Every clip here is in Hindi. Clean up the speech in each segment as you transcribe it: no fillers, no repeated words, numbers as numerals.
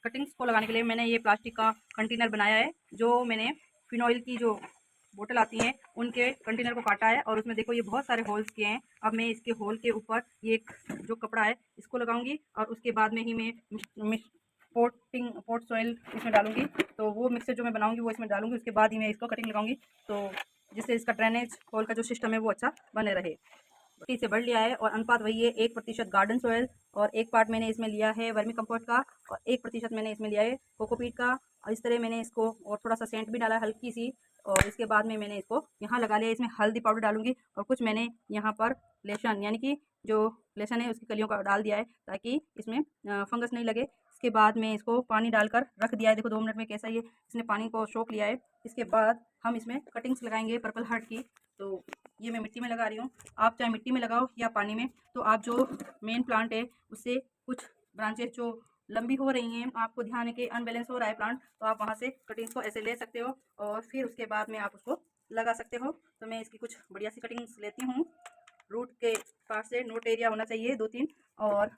कटिंग्स को लगाने के लिए मैंने ये प्लास्टिक का कंटेनर बनाया है, जो मैंने फिनॉइल की जो बोतल आती हैं उनके कंटेनर को काटा है और उसमें देखो ये बहुत सारे होल्स किए हैं। अब मैं इसके होल के ऊपर ये जो कपड़ा है इसको लगाऊंगी और उसके बाद में ही मैं पॉट सॉइल इसमें डालूंगी। तो वो मिक्सर जो मैं बनाऊंगी वो इसमें डालूंगी, उसके बाद ही मैं इसको कटिंग लगाऊंगी, तो जिससे इसका ड्रेनेज होल का जो सिस्टम है वो अच्छा बने रहे। से बढ़ लिया है और अनुपात वही है, 1% गार्डन सॉयल और 1 पार्ट मैंने इसमें लिया है वर्मी कंपोस्ट का और 1% मैंने इसमें लिया है कोकोपीट का। और इस तरह मैंने इसको और थोड़ा सा सेंट भी डाला हल्की सी, और इसके बाद में मैंने इसको यहाँ लगा लिया। इसमें हल्दी पाउडर डालूंगी और कुछ मैंने यहाँ पर लहसुन यानी कि जो लहसुन है उसकी कलियों का डाल दिया है ताकि इसमें फंगस नहीं लगे। इसके बाद में इसको पानी डालकर रख दिया है, देखो 2 मिनट में कैसा ये इसने पानी को सोख लिया है। इसके बाद हम इसमें कटिंग्स लगाएंगे पर्पल हार्ट की। तो ये मैं मिट्टी में लगा रही हूँ, आप चाहे मिट्टी में लगाओ या पानी में। तो आप जो मेन प्लांट है उससे कुछ ब्रांचेस जो लंबी हो रही हैं, आपको ध्यान है कि अनबैलेंस हो रहा है प्लांट, तो आप वहाँ से कटिंग्स को ऐसे ले सकते हो और फिर उसके बाद में आप उसको लगा सकते हो। तो मैं इसकी कुछ बढ़िया सी कटिंग्स लेती हूँ। रूट के पास से नोट एरिया होना चाहिए 2-3, और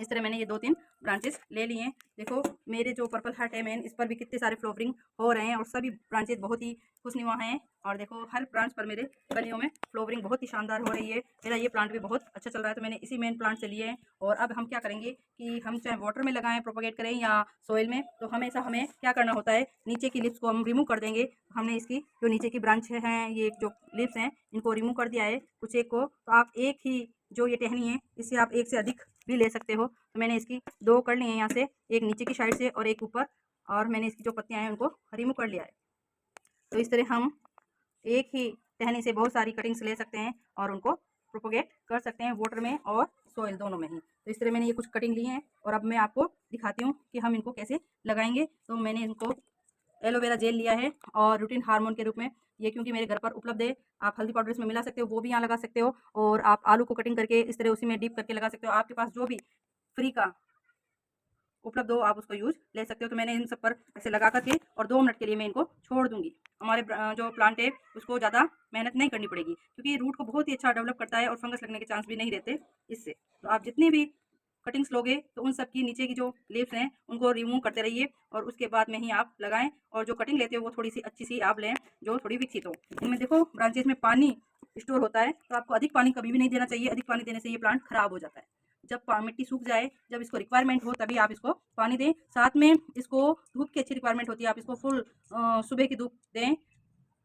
इस तरह मैंने ये 2-3 ब्रांचेस ले लिए हैं। देखो मेरे जो पर्पल हार्ट है मेन, इस पर भी कितने सारे फ्लावरिंग हो रहे हैं और सभी ब्रांचेस बहुत ही खुशनुमा हैं। और देखो हर ब्रांच पर मेरे कलियों में फ्लावरिंग बहुत ही शानदार हो रही है। मेरा ये प्लांट भी बहुत अच्छा चल रहा है, तो मैंने इसी मेन प्लांट से लिए हैं। और अब हम क्या करेंगे कि हम चाहे वाटर में लगाएं प्रोपोगेट करें या सॉइल में, तो हमेशा हमें क्या करना होता है, नीचे की लिप्स को हम रिमूव कर देंगे। हमने इसकी जो नीचे की ब्रांच हैं, ये जो लिप्स हैं इनको रिमूव कर दिया है कुछ एक को। तो आप एक ही जो ये टहनी है इससे आप एक से अधिक भी ले सकते हो। तो मैंने इसकी 2 कर ली हैं यहाँ से, एक नीचे की साइड से और एक ऊपर, और मैंने इसकी जो पत्तियाँ हैं उनको रिमूव कर लिया है। तो इस तरह हम एक ही टहनी से बहुत सारी कटिंग्स ले सकते हैं और उनको प्रोपोगेट कर सकते हैं वाटर में और सॉइल दोनों में ही। तो इस तरह मैंने ये कुछ कटिंग ली हैं और अब मैं आपको दिखाती हूँ कि हम इनको कैसे लगाएंगे। तो मैंने इनको एलोवेरा जेल लिया है और रूटीन हार्मोन के रूप में, ये क्योंकि मेरे घर पर उपलब्ध है। आप हल्दी पाउडर इसमें मिला सकते हो, वो भी यहाँ लगा सकते हो, और आप आलू को कटिंग करके इस तरह उसी में डीप करके लगा सकते हो। आपके पास जो भी फ्री का उपलब्ध हो आप उसको यूज ले सकते हो। तो मैंने इन सब पर ऐसे लगा करके और 2 मिनट के लिए मैं इनको छोड़ दूंगी। हमारे जो प्लांट है उसको ज़्यादा मेहनत नहीं करनी पड़ेगी, क्योंकि रूट को बहुत ही अच्छा डेवलप करता है और फंगस लगने के चांस भी नहीं रहते इससे। तो आप जितनी भी कटिंग्स लोगे तो उन सब की नीचे की जो लीव्स हैं उनको रिमूव करते रहिए और उसके बाद में ही आप लगाएं। और जो कटिंग लेते हो वो थोड़ी सी अच्छी सी आप लें जो थोड़ी विकसित हो। इनमें देखो ब्रांचेस में पानी स्टोर होता है, तो आपको अधिक पानी कभी भी नहीं देना चाहिए। अधिक पानी देने से ये प्लांट खराब हो जाता है। जब मिट्टी सूख जाए, जब इसको रिक्वायरमेंट हो तभी आप इसको पानी दें। साथ में इसको धूप की अच्छी रिक्वायरमेंट होती है, आप इसको फुल सुबह की धूप दें।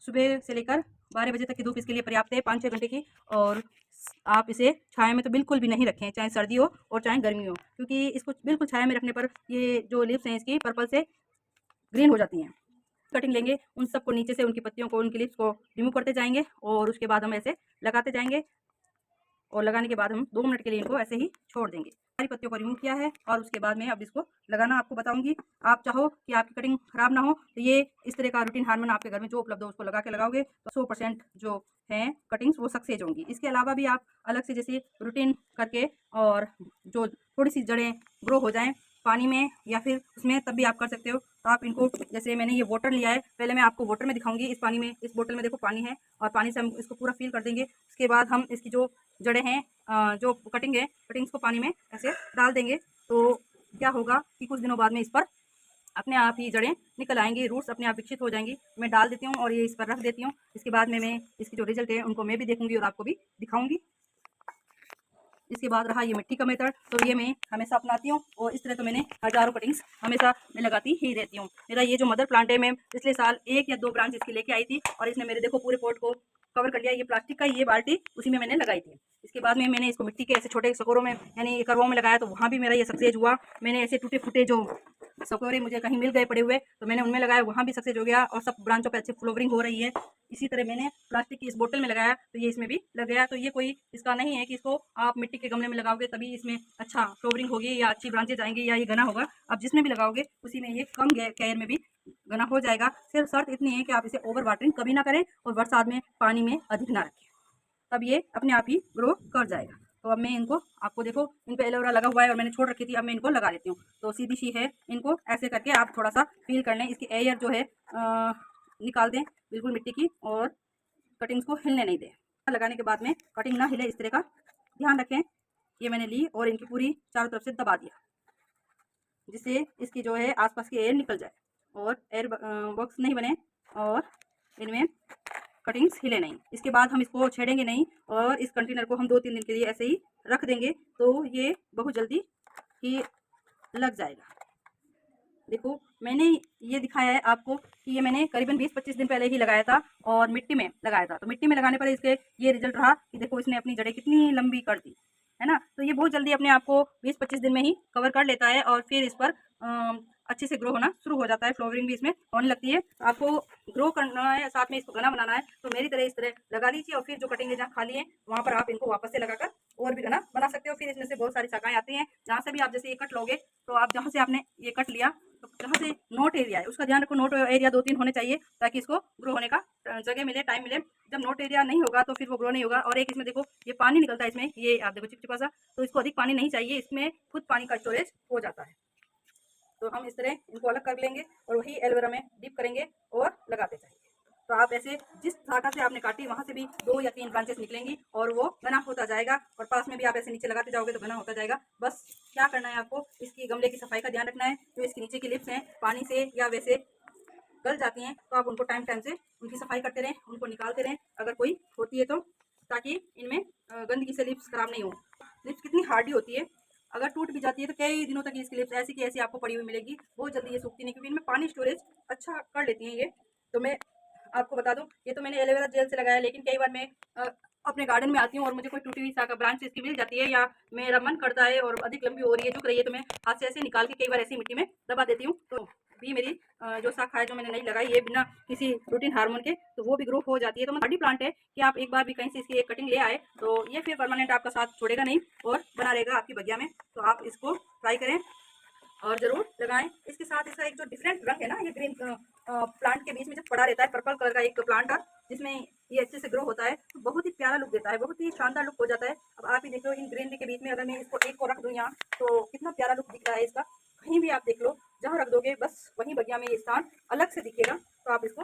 सुबह से लेकर 12 बजे तक की धूप इसके लिए पर्याप्त है, 5-6 घंटे की। और आप इसे छाया में तो बिल्कुल भी नहीं रखें, चाहे सर्दी हो और चाहे गर्मी हो, क्योंकि इसको बिल्कुल छाया में रखने पर ये जो लीव्स हैं इसकी पर्पल से ग्रीन हो जाती हैं। कटिंग लेंगे उन सबको नीचे से उनकी पत्तियों को, उनकी लीव्स को रिमूव करते जाएंगे और उसके बाद हम ऐसे लगाते जाएंगे। और लगाने के बाद हम 2 मिनट के लिए इनको ऐसे ही छोड़ देंगे। सारी पत्तियों को रिमूव किया है और उसके बाद में अब इसको लगाना आपको बताऊंगी। आप चाहो कि आपकी कटिंग खराब ना हो तो ये इस तरह का रूटीन हार्मोन आपके घर में जो उपलब्ध हो उसको लगा के लगाओगे तो 100% जो है कटिंग्स वो सक्सेस होंगी। इसके अलावा भी आप अलग से जैसे रूटीन करके और जो थोड़ी सी जड़ें ग्रो हो जाएं पानी में या फिर उसमें, तब भी आप कर सकते हो। तो आप इनको, जैसे मैंने ये वाटर लिया है, पहले मैं आपको वाटर में दिखाऊंगी। इस पानी में, इस बोतल में देखो पानी है और पानी से हम इसको पूरा फिल कर देंगे। उसके बाद हम इसकी जो जड़ें हैं, जो कटिंग है, कटिंग्स को पानी में ऐसे डाल देंगे। तो क्या होगा कि कुछ दिनों बाद में इस पर अपने आप ही जड़ें निकल आएंगी, रूट्स अपने आप विकसित हो जाएंगी। मैं डाल देती हूँ और ये इस पर रख देती हूँ। इसके बाद में मैं इसकी जो रिजल्ट है उनको मैं भी देखूंगी और आपको भी दिखाऊंगी। इसके बाद रहा ये मिट्टी का मेथड, तो ये मैं हमेशा अपनाती हूँ और इस तरह तो मैंने हजारों कटिंग्स हमेशा मैं लगाती ही रहती हूँ। मेरा ये जो मदर प्लांट है, मैं पिछले साल 1 या 2 ब्रांच इसकी लेके आई थी और इसने मेरे देखो पूरे पॉट को कवर कर लिया। ये प्लास्टिक का ये बाल्टी उसी में मैंने लगाई थी। इसके बाद में मैंने इसको मिट्टी के ऐसे छोटे सकोरों में यानी करवों में लगाया, तो वहाँ भी मेरा ये सक्सेस हुआ। मैंने ऐसे टूटे फूटे जो सकोरे मुझे कहीं मिल गए पड़े हुए, तो मैंने उनमें लगाया, वहाँ भी सक्सेस हो गया और सब ब्रांचों पे अच्छी फ्लावरिंग हो रही है। इसी तरह मैंने प्लास्टिक की इस बोतल में लगाया तो ये इसमें भी लग गया। तो ये कोई इसका नहीं है कि इसको आप मिट्टी के गमले में लगाओगे तभी इसमें अच्छा फ्लावरिंग होगी या अच्छी ब्रांचेज आएंगी या ये घना होगा। आप जिसमें भी लगाओगे उसी में ये कम केयर में भी घना हो जाएगा। सिर्फ शर्त इतनी है कि आप इसे ओवर वाटरिंग कभी ना करें और बरसात में पानी में अधिक ना रखें, तब ये अपने आप ही ग्रो कर जाएगा। तो अब मैं इनको, आपको देखो इन पे एलोवेरा लगा हुआ है और मैंने छोड़ रखी थी, अब मैं इनको लगा लेती हूँ। तो सीधी सी है, इनको ऐसे करके आप थोड़ा सा फील कर लें, इसकी एयर जो है निकाल दें बिल्कुल मिट्टी की, और कटिंग्स को हिलने नहीं दें। लगाने के बाद में कटिंग ना हिले इस तरह का ध्यान रखें। ये मैंने ली और इनकी पूरी चारों तरफ से दबा दिया। जिससे इसकी जो है आसपास की एयर निकल जाए और एयर बॉक्स नहीं बने और इनमें कटिंग्स हिले नहीं। इसके बाद हम इसको छेड़ेंगे नहीं और इस कंटेनर को हम 2-3 दिन के लिए ऐसे ही रख देंगे तो ये बहुत जल्दी ही लग जाएगा। देखो मैंने ये दिखाया है आपको कि ये मैंने करीबन 20-25 दिन पहले ही लगाया था और मिट्टी में लगाया था। तो मिट्टी में लगाने पर इसके ये रिजल्ट रहा कि देखो इसने अपनी जड़ें कितनी लंबी कर दी है ना। तो ये बहुत जल्दी अपने आप को 20-25 दिन में ही कवर कर लेता है और फिर इस पर अच्छे से ग्रो होना शुरू हो जाता है। फ्लावरिंग भी इसमें होने लगती है। आपको ग्रो करना है, साथ में इसको घना बनाना है तो मेरी तरह इस तरह लगा लीजिए और फिर जो कटिंग जहाँ खाली है वहाँ पर आप इनको वापस से लगाकर और भी घना बना सकते हो। फिर इसमें से बहुत सारी शाखाएं आती हैं। जहाँ से भी आप जैसे ये कट लोगे तो आप जहाँ से आपने ये कट लिया तो जहाँ से नोट एरिया है उसका ध्यान रखो। नोट एरिया 2-3 होने चाहिए ताकि इसको ग्रो होने का जगह मिले, टाइम मिले। जब नोट एरिया नहीं होगा तो फिर वो ग्रो नहीं होगा। और एक इसमें देखो ये पानी निकलता है, इसमें ये आप देखो चिपचिपा सा, तो इसको अधिक पानी नहीं चाहिए, इसमें खुद पानी का स्टोरेज हो जाता है। तो हम इस तरह इनको अलग कर लेंगे और वही एलोवेरा में डिप करेंगे और लगाते जाएंगे। तो आप ऐसे जिस शाखा से आपने काटी वहां से भी 2 या 3 ब्रांचेस निकलेंगी और वो घना होता जाएगा और पास में भी आप ऐसे नीचे लगाते जाओगे तो घना होता जाएगा। बस क्या करना है आपको, इसकी गमले की सफाई का ध्यान रखना है। जो इसके नीचे की लिप्स हैं पानी से या वैसे गल जाती हैं तो आप उनको टाइम टाइम से उनकी सफाई करते रहें, उनको निकालते रहें अगर कोई होती है तो, ताकि इनमें गंदगी से लिप्स खराब नहीं हो। लिप्स कितनी हार्डी होती है, अगर टूट भी जाती है तो कई दिनों तक इसकी लिप्स ऐसी की ऐसी आपको पड़ी हुई मिलेगी। बहुत जल्दी ये सूखती नहीं क्योंकि इनमें पानी स्टोरेज अच्छा कर लेती हैं ये। तो मैं आपको बता दूं, ये तो मैंने एलोवेरा जेल से लगाया, लेकिन कई बार मैं अपने गार्डन में आती हूँ और मुझे कोई टूटी हुई शाखा ब्रांच इसकी मिल जाती है या मेरा मन करता है और अधिक लंबी हो रही है, झुक रही है, तो मैं हाथ से ऐसे निकाल के कई बार ऐसी मिट्टी में दबा देती हूँ। तो भी मेरी जो शाखा है जो मैंने नहीं लगाई है बिना किसी प्रोटीन हार्मोन के, तो वो भी ग्रो हो जाती है। तो हार्डी प्लांट है कि आप एक बार भी कहीं से इसकी एक कटिंग ले आए तो ये फिर परमानेंट आपका साथ छोड़ेगा नहीं और बना रहेगा आपकी बगिया में। तो आप इसको ट्राई करें और जरूर लगाएं। इसके साथ इसका एक जो डिफरेंट रंग है ना, ये ग्रीन प्लांट के बीच में जब पड़ा रहता है पर्पल कलर का एक प्लांट है जिसमें ये अच्छे से ग्रो होता है तो बहुत ही प्यारा लुक देता है, बहुत ही शानदार लुक हो जाता है। अब आप ही देख लो इन ग्रीनरी के बीच में अगर मैं इसको एक को रख दूं यहाँ तो कितना प्यारा लुक दिख रहा है इसका। कहीं भी आप देख लो जहाँ रख दोगे बस वहीं बगिया में ये स्थान अलग से दिखेगा। तो आप इसको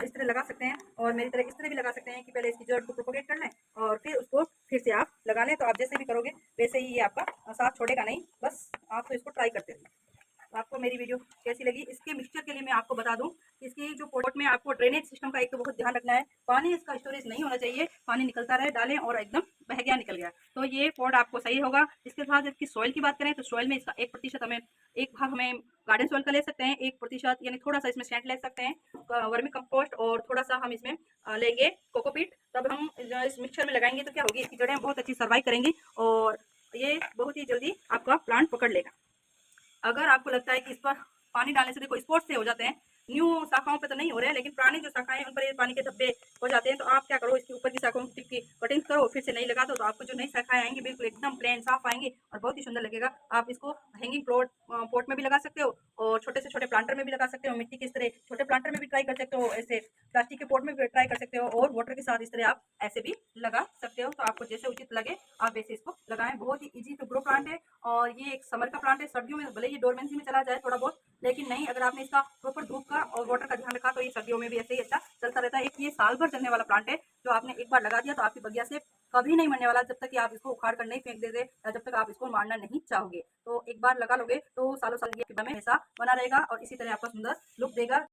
इस तरह लगा सकते हैं और मेरी तरह इस तरह भी लगा सकते हैं कि पहले इसकी जड़ को प्रोपोगेट कर लें और फिर उसको फिर से आप लगा लें। तो आप जैसे भी करोगे वैसे ही ये आपका साथ छोड़ेगा नहीं, बस आप तो इसको ट्राई करते रहिए। आपको मेरी वीडियो कैसी लगी? इसके मिक्सचर के लिए मैं आपको बता दूं, इसकी जो पॉट में आपको ड्रेनेज सिस्टम का एक तो बहुत ध्यान रखना है। पानी इसका स्टोरेज नहीं होना चाहिए, पानी निकलता रहे, डालें और एकदम बह गया निकल गया तो ये पॉट आपको सही होगा। इसके साथ इसकी सॉइल की बात करें तो सॉइल में इसका 1% हमें एक भाग हमें गार्डन सॉइल का ले सकते हैं, 1% यानी थोड़ा सा इसमें सैंड ले सकते हैं वर्मी कंपोस्ट और थोड़ा सा हम इसमें लेंगे कोकोपीट। तब हम इस मिक्सचर में लगाएंगे तो क्या होगी, इसकी जड़ें बहुत अच्छी सर्वाइव करेंगी और ये बहुत ही जल्दी आपका प्लांट पकड़ लेगा। अगर आपको लगता है कि इस पर पानी डालने से देखो स्पॉट से हो जाते हैं, न्यू शाखाओं पे तो नहीं हो रहे हैं लेकिन पुरानी जो शाखाएं उन पर ये पानी के धब्बे हो जाते हैं, तो आप क्या करो इसके ऊपर की शाखाओं की कटिंग करो फिर से नई लगा दो तो आपको जो नई शाखाएं आएंगी बिल्कुल एकदम प्लेन साफ आएंगी और बहुत ही सुंदर लगेगा। आप इसको हैंगिंग पॉट में भी लगा सकते हो और छोटे से छोटे प्लांटर में भी लगा सकते हो। मिट्टी के इस तरह छोटे प्लांटर में भी ट्राई कर सकते हो, ऐसे प्लास्टिक के पॉट में भी ट्राई कर सकते हो और वाटर के साथ इस तरह आप ऐसे भी लगा सकते हो। तो आपको जैसे उचित लगे आप वैसे इसको लगाएं। बहुत ही इजी टू ग्रो प्लांट है और ये एक समर का प्लांट है। सर्दियों में भले ही डोरमेंसी में चला जाए थोड़ा बहुत, लेकिन नहीं अगर आपने इसका प्रॉपर धूप का और वाटर का ध्यान रखा तो ये सर्दियों में भी ऐसे ही अच्छा चलता रहता है। एक ये साल भर चलने वाला प्लांट है जो आपने एक बार लगा दिया तो आपकी बगिया से कभी नहीं मरने वाला जब तक कि आप इसको उखाड़ कर नहीं फेंक देते या जब तक आप इसको मारना नहीं चाहोगे। तो एक बार लगा लोगे तो सालों साल ये में हमेशा बना रहेगा और इसी तरह आपका सुंदर लुक देगा।